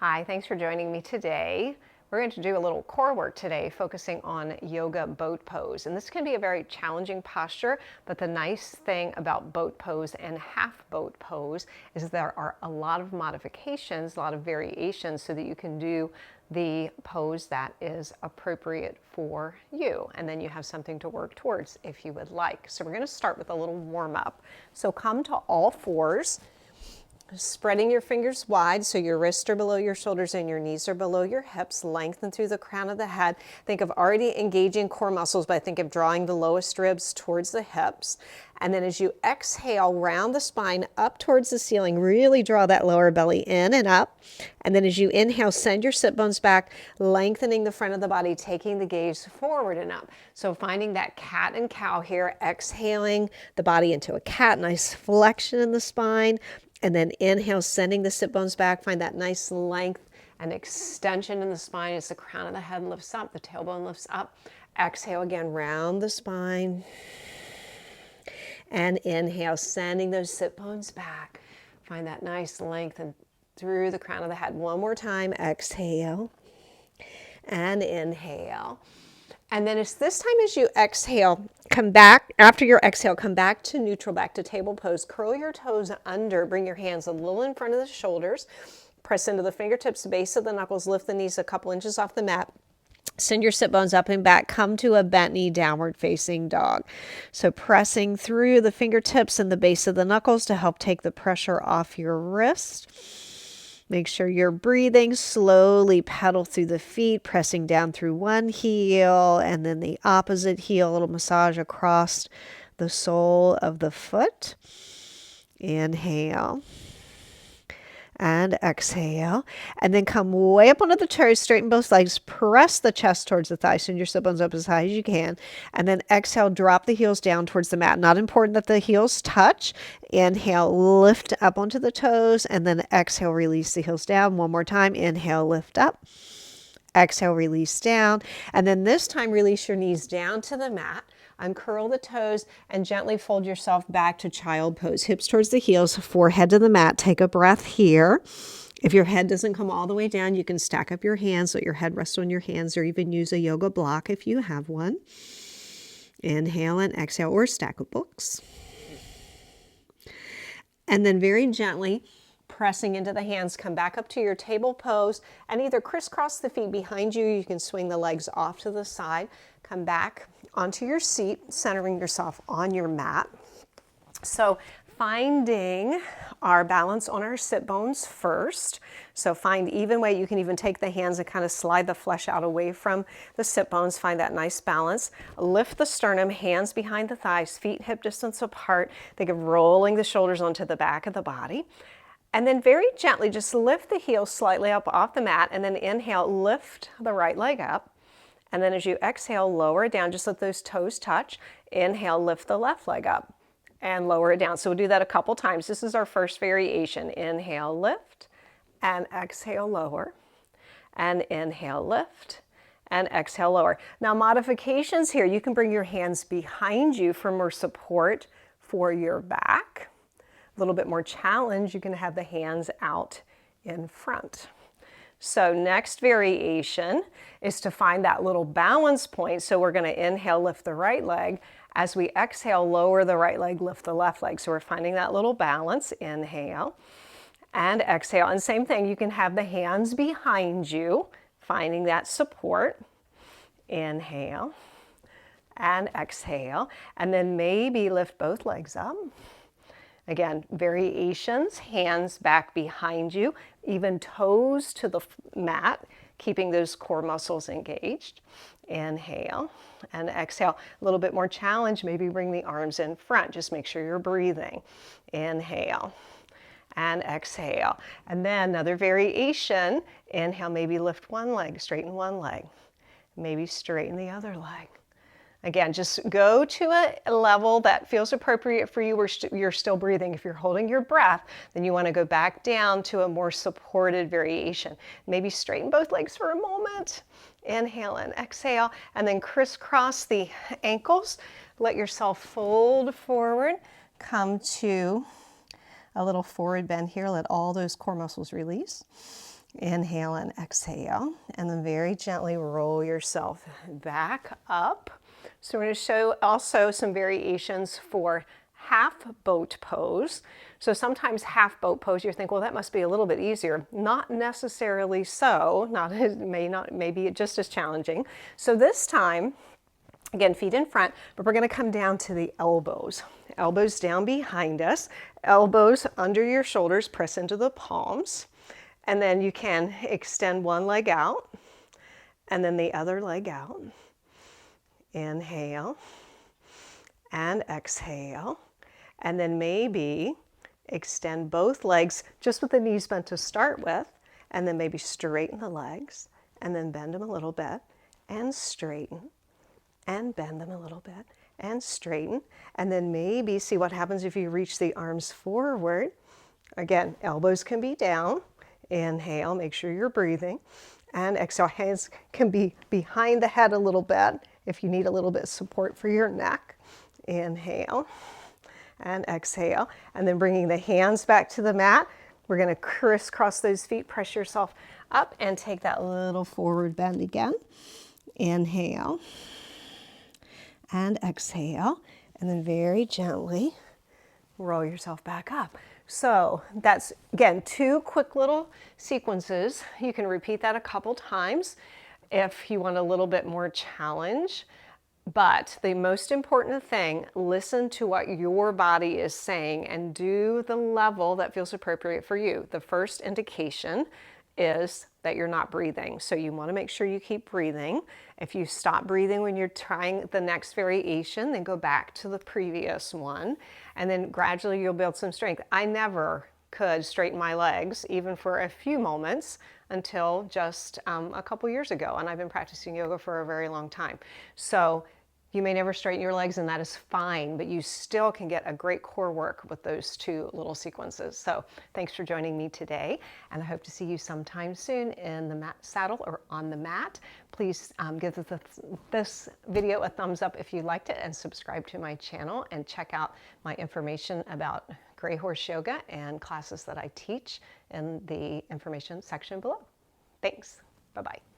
Hi, thanks for joining me today. We're going to do a little core work today, focusing on yoga boat pose. And this can be a very challenging posture, but the nice thing about boat pose and half boat pose is there are a lot of modifications, a lot of variations, so that you can do the pose that is appropriate for you. And then you have something to work towards if you would like. So we're going to start with a little warm up. So come to all fours. Spreading your fingers wide so your wrists are below your shoulders and your knees are below your hips. Lengthen through the crown of the head. Think of already engaging core muscles, but think of drawing the lowest ribs towards the hips. And then as you exhale, round the spine up towards the ceiling. Really draw that lower belly in and up. And then as you inhale, send your sit bones back, lengthening the front of the body, taking the gaze forward and up. So finding that cat and cow here, exhaling the body into a cat, nice flexion in the spine. And then inhale, sending the sit bones back. Find that nice length and extension in the spine as the crown of the head lifts up, the tailbone lifts up. Exhale again, round the spine. And inhale, sending those sit bones back. Find that nice length and through the crown of the head. One more time, exhale and inhale. And then it's this time as you exhale, come back, after your exhale, come back to neutral, back to table pose. Curl your toes under, bring your hands a little in front of the shoulders. Press into the fingertips, base of the knuckles, lift the knees a couple inches off the mat. Send your sit bones up and back. Come to a bent knee, downward facing dog. So pressing through the fingertips and the base of the knuckles to help take the pressure off your wrist. Make sure you're breathing. Slowly pedal through the feet, pressing down through one heel and then the opposite heel. A little massage across the sole of the foot. Inhale and exhale. And then come way up onto the toes, straighten both legs, press the chest towards the thighs, send your sit bones up as high as you can. And then exhale, drop the heels down towards the mat. Not important that the heels touch. Inhale, lift up onto the toes, and then exhale, release the heels down. One more time, inhale, lift up. Exhale, release down. And then this time, release your knees down to the mat. Uncurl the toes and gently fold yourself back to child pose. Hips towards the heels, forehead to the mat. Take a breath here. If your head doesn't come all the way down, you can stack up your hands, let your head rest on your hands, or even use a yoga block if you have one. Inhale and exhale, or stack of books. And then very gently, pressing into the hands, come back up to your table pose and either crisscross the feet behind you. You can swing the legs off to the side. Come back onto your seat, centering yourself on your mat. So finding our balance on our sit bones first. So find even way. You can even take the hands and kind of slide the flesh out away from the sit bones. Find that nice balance. Lift the sternum, hands behind the thighs, feet hip distance apart. Think of rolling the shoulders onto the back of the body. And then very gently, just lift the heels slightly up off the mat, and then inhale, lift the right leg up. And then as you exhale, lower it down, just let those toes touch. Inhale, lift the left leg up and lower it down. So we'll do that a couple times. This is our first variation. Inhale, lift, and exhale, lower. And inhale, lift, and exhale, lower. Now modifications here, you can bring your hands behind you for more support for your back. A little bit more challenge, you can have the hands out in front. So next variation is to find that little balance point. So we're going to inhale, lift the right leg. As we exhale, lower the right leg, lift the left leg. So we're finding that little balance. Inhale and exhale. And same thing, you can have the hands behind you, finding that support. Inhale and exhale. And then maybe lift both legs up. Again, variations, hands back behind you, even toes to the mat, keeping those core muscles engaged. Inhale and exhale. A little bit more challenge, maybe bring the arms in front. Just make sure you're breathing. Inhale and exhale. And then another variation. Inhale, maybe lift one leg, straighten one leg. Maybe straighten the other leg. Again, just go to a level that feels appropriate for you where you're still breathing. If you're holding your breath, then you want to go back down to a more supported variation. Maybe straighten both legs for a moment. Inhale and exhale, and then crisscross the ankles. Let yourself fold forward. Come to a little forward bend here. Let all those core muscles release. Inhale and exhale, and then very gently roll yourself back up. So we're going to show also some variations for half boat pose. So sometimes half boat pose, you think, well, that must be a little bit easier. Not necessarily so. Maybe just as challenging. So this time, again, feet in front, but we're going to come down to the elbows. Elbows down behind us, elbows under your shoulders, press into the palms. And then you can extend one leg out and then the other leg out. Inhale and exhale. And then maybe extend both legs just with the knees bent to start with, and then maybe straighten the legs and then bend them a little bit and straighten and bend them a little bit and straighten. And then maybe see what happens if you reach the arms forward. Again, elbows can be down. Inhale, make sure you're breathing. And exhale, hands can be behind the head a little bit if you need a little bit of support for your neck. Inhale and exhale. And then bringing the hands back to the mat. We're going to crisscross those feet, press yourself up and take that little forward bend again. Inhale and exhale. And then very gently roll yourself back up. So that's, again, 2 quick little sequences. You can repeat that a couple times if you want a little bit more challenge. But the most important thing, listen to what your body is saying and do the level that feels appropriate for you. The first indication is that you're not breathing. So you want to make sure you keep breathing. If you stop breathing when you're trying the next variation, then go back to the previous one. And then gradually you'll build some strength. I never could straighten my legs, even for a few moments, until just a couple years ago. And I've been practicing yoga for a very long time. So you may never straighten your legs, and that is fine, but you still can get a great core work with those 2 little sequences. So thanks for joining me today, and I hope to see you sometime soon in the mat saddle or on the mat. Please give this video a thumbs up if you liked it, and subscribe to my channel, and check out my information about Grey Horse Yoga and classes that I teach in the information section below. Thanks. Bye-bye.